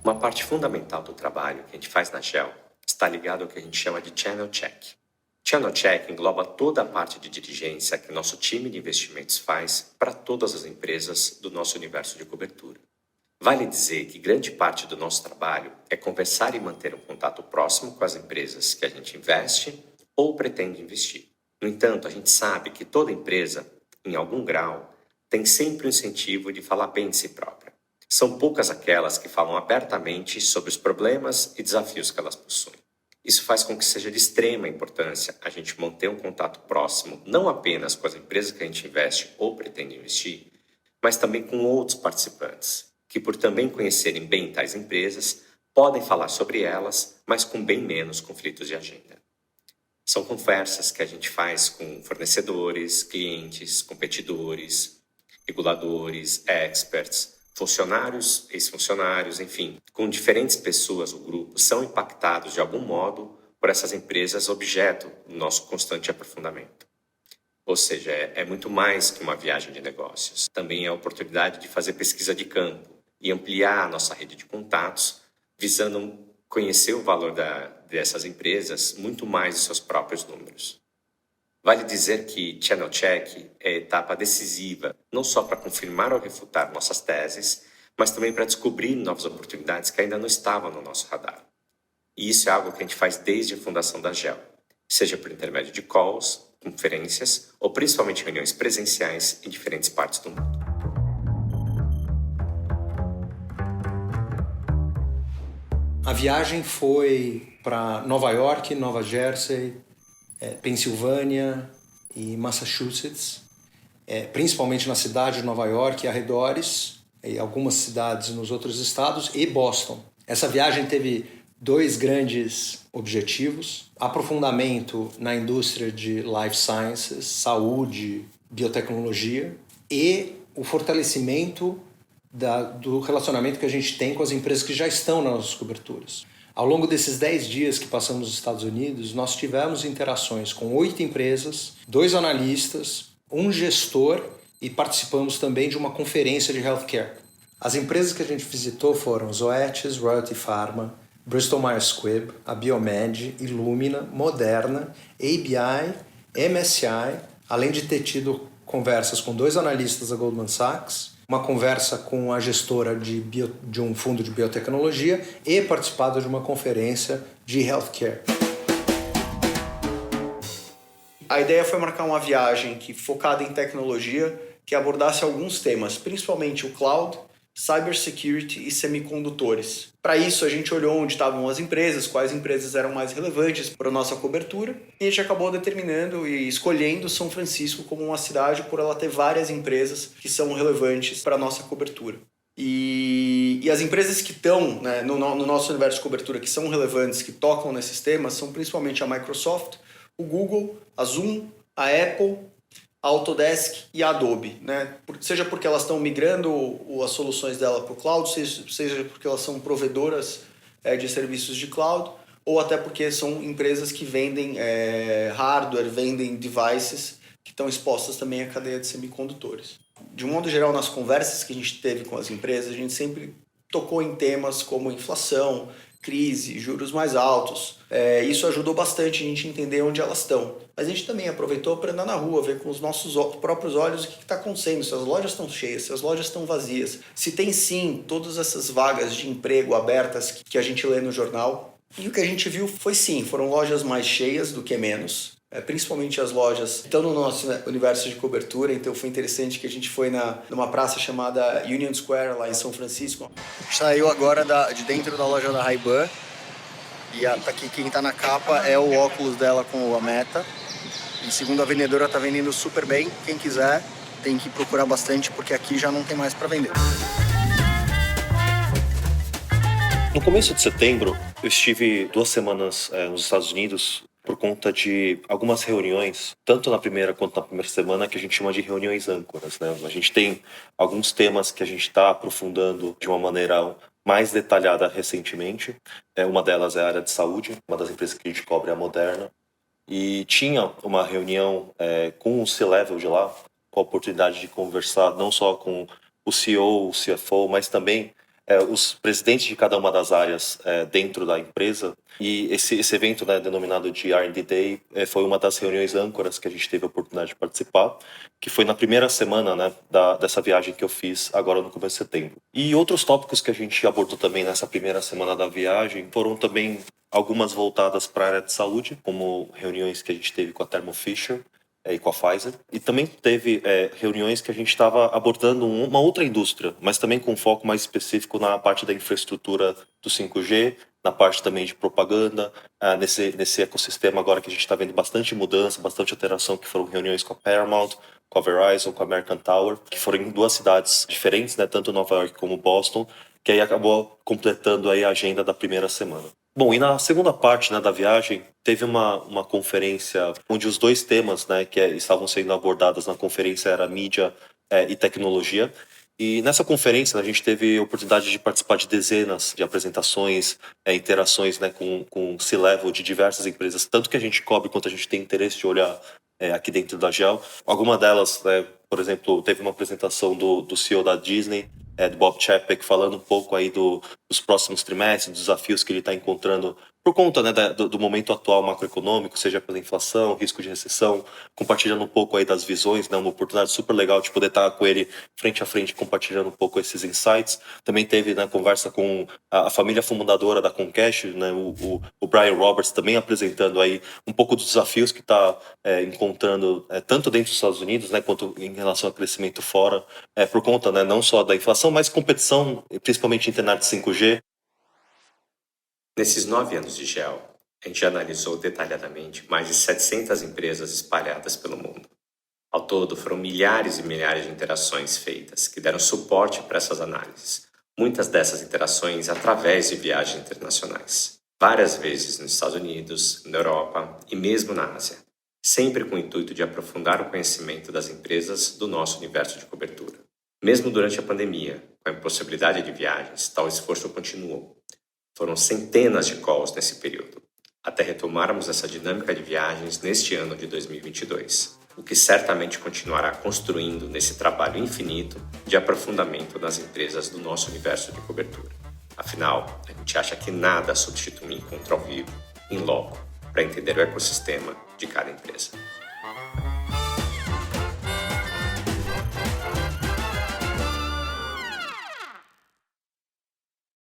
Uma parte fundamental do trabalho que a gente faz na Shell está ligado ao que a gente chama de Channel Check. Channel Check engloba toda a parte de diligência que nosso time de investimentos faz para todas as empresas do nosso universo de cobertura. Vale dizer que grande parte do nosso trabalho é conversar e manter um contato próximo com as empresas que a gente investe ou pretende investir. No entanto, a gente sabe que toda empresa, em algum grau, tem sempre o incentivo de falar bem de si própria. São poucas aquelas que falam abertamente sobre os problemas e desafios que elas possuem. Isso faz com que seja de extrema importância a gente manter um contato próximo não apenas com as empresas que a gente investe ou pretende investir, mas também com outros participantes, que por também conhecerem bem tais empresas, podem falar sobre elas, mas com bem menos conflitos de agenda. São conversas que a gente faz com fornecedores, clientes, competidores, reguladores, experts, funcionários, ex-funcionários, enfim, com diferentes pessoas ou grupos são impactados de algum modo por essas empresas objeto do nosso constante aprofundamento. Ou seja, é muito mais que uma viagem de negócios. Também é a oportunidade de fazer pesquisa de campo e ampliar a nossa rede de contatos, visando conhecer o valor dessas empresas muito mais de seus próprios números. Vale dizer que Channel Check é a etapa decisiva, não só para confirmar ou refutar nossas teses, mas também para descobrir novas oportunidades que ainda não estavam no nosso radar. E isso é algo que a gente faz desde a fundação da GEL, seja por intermédio de calls, conferências ou principalmente reuniões presenciais em diferentes partes do mundo. A viagem foi para Nova York, Nova Jersey, Pensilvânia e Massachusetts, principalmente na cidade de Nova York e arredores, e algumas cidades nos outros estados, e Boston. Essa viagem teve 2 grandes objetivos: aprofundamento na indústria de life sciences, saúde, biotecnologia, e o fortalecimento do relacionamento que a gente tem com as empresas que já estão nas nossas coberturas. Ao longo desses 10 dias que passamos nos Estados Unidos, nós tivemos interações com 8 empresas, 2 analistas, 1 gestor e participamos também de uma conferência de healthcare. As empresas que a gente visitou foram Zoetis, Royalty Pharma, Bristol Myers Squibb, a Biomed, Illumina, Moderna, ABI, MSI, além de ter tido conversas com 2 analistas da Goldman Sachs, uma conversa com a gestora de um fundo de biotecnologia e participado de uma conferência de healthcare. A ideia foi marcar uma viagem focada em tecnologia, que abordasse alguns temas, principalmente o cloud, cybersecurity e semicondutores. Para isso, a gente olhou onde estavam as empresas, quais empresas eram mais relevantes para a nossa cobertura, e a gente acabou determinando e escolhendo São Francisco como uma cidade por ela ter várias empresas que são relevantes para a nossa cobertura. E as empresas que estão, né, no nosso universo de cobertura, que são relevantes, que tocam nesses temas, são principalmente a Microsoft, o Google, a Zoom, a Apple, a Autodesk e a Adobe, né? Seja porque elas estão migrando as soluções dela para o cloud, seja porque elas são provedoras de serviços de cloud, ou até porque são empresas que vendem hardware, vendem devices que estão expostas também à cadeia de semicondutores. De um modo geral, nas conversas que a gente teve com as empresas, a gente sempre tocou em temas como inflação, crise, juros mais altos. Isso ajudou bastante a gente entender onde elas estão. Mas a gente também aproveitou para andar na rua, ver com os nossos próprios olhos o que está acontecendo, se as lojas estão cheias, se as lojas estão vazias, se tem sim todas essas vagas de emprego abertas que a gente lê no jornal. E o que a gente viu foi sim, foram lojas mais cheias do que menos. Principalmente as lojas que estão no nosso universo de cobertura, então foi interessante que a gente foi numa praça chamada Union Square, lá em São Francisco. Saiu agora de dentro da loja da Ray-Ban, e aqui quem está na capa é o óculos dela com a Meta, e segundo a vendedora está vendendo super bem. Quem quiser tem que procurar bastante, porque aqui já não tem mais para vender. No começo de setembro, eu estive 2 semanas nos Estados Unidos por conta de algumas reuniões, tanto na primeira quanto na primeira semana, que a gente chama de reuniões âncoras, né? A gente tem alguns temas que a gente está aprofundando de uma maneira mais detalhada recentemente. Uma delas é a área de saúde, uma das empresas que a gente cobre é a Moderna. E tinha uma reunião com o C-Level de lá, com a oportunidade de conversar não só com o CEO, o CFO, mas também os presidentes de cada uma das áreas dentro da empresa. E esse evento, né, denominado de R&D Day, foi uma das reuniões âncoras que a gente teve a oportunidade de participar, que foi na primeira semana, né, dessa viagem que eu fiz agora no começo de setembro. E outros tópicos que a gente abordou também nessa primeira semana da viagem foram também algumas voltadas para a área de saúde, como reuniões que a gente teve com a Thermo Fisher e com a Pfizer. E também teve reuniões que a gente estava abordando uma outra indústria, mas também com foco mais específico na parte da infraestrutura do 5G, na parte também de propaganda, nesse ecossistema agora que a gente está vendo bastante mudança, bastante alteração, que foram reuniões com a Paramount, com a Verizon, com a American Tower, que foram em 2 cidades diferentes, né, tanto Nova York como Boston, que aí acabou completando aí a agenda da primeira semana. Bom, e na segunda parte, né, da viagem, teve uma conferência onde os 2 temas, né, que estavam sendo abordados na conferência era mídia e tecnologia. E nessa conferência, né, a gente teve a oportunidade de participar de dezenas de apresentações, interações, né, com C-level de diversas empresas, tanto que a gente cobre quanto a gente tem interesse de olhar aqui dentro da GEL. Alguma delas, por exemplo, teve uma apresentação do CEO da Disney, do Bob Chapek, falando um pouco aí dos próximos trimestres, dos desafios que ele está encontrando por conta, né, do momento atual macroeconômico, seja pela inflação, risco de recessão, compartilhando um pouco aí das visões, né, uma oportunidade super legal de poder estar com ele frente a frente, compartilhando um pouco esses insights. Também teve, né, conversa com a família fundadora da Comcast, né, o Brian Roberts, também apresentando aí um pouco dos desafios que está encontrando tanto dentro dos Estados Unidos, né, quanto em relação ao crescimento fora, por conta, né, não só da inflação, mas competição, principalmente em internet 5G. Nesses 9 anos de GEL, a gente analisou detalhadamente mais de 700 empresas espalhadas pelo mundo. Ao todo, foram milhares e milhares de interações feitas que deram suporte para essas análises. Muitas dessas interações através de viagens internacionais. Várias vezes nos Estados Unidos, na Europa e mesmo na Ásia. Sempre com o intuito de aprofundar o conhecimento das empresas do nosso universo de cobertura. Mesmo durante a pandemia, com a impossibilidade de viagens, tal esforço continuou. Foram centenas de calls nesse período, até retomarmos essa dinâmica de viagens neste ano de 2022, o que certamente continuará construindo nesse trabalho infinito de aprofundamento nas empresas do nosso universo de cobertura. Afinal, a gente acha que nada substitui um encontro ao vivo, em loco, para entender o ecossistema de cada empresa.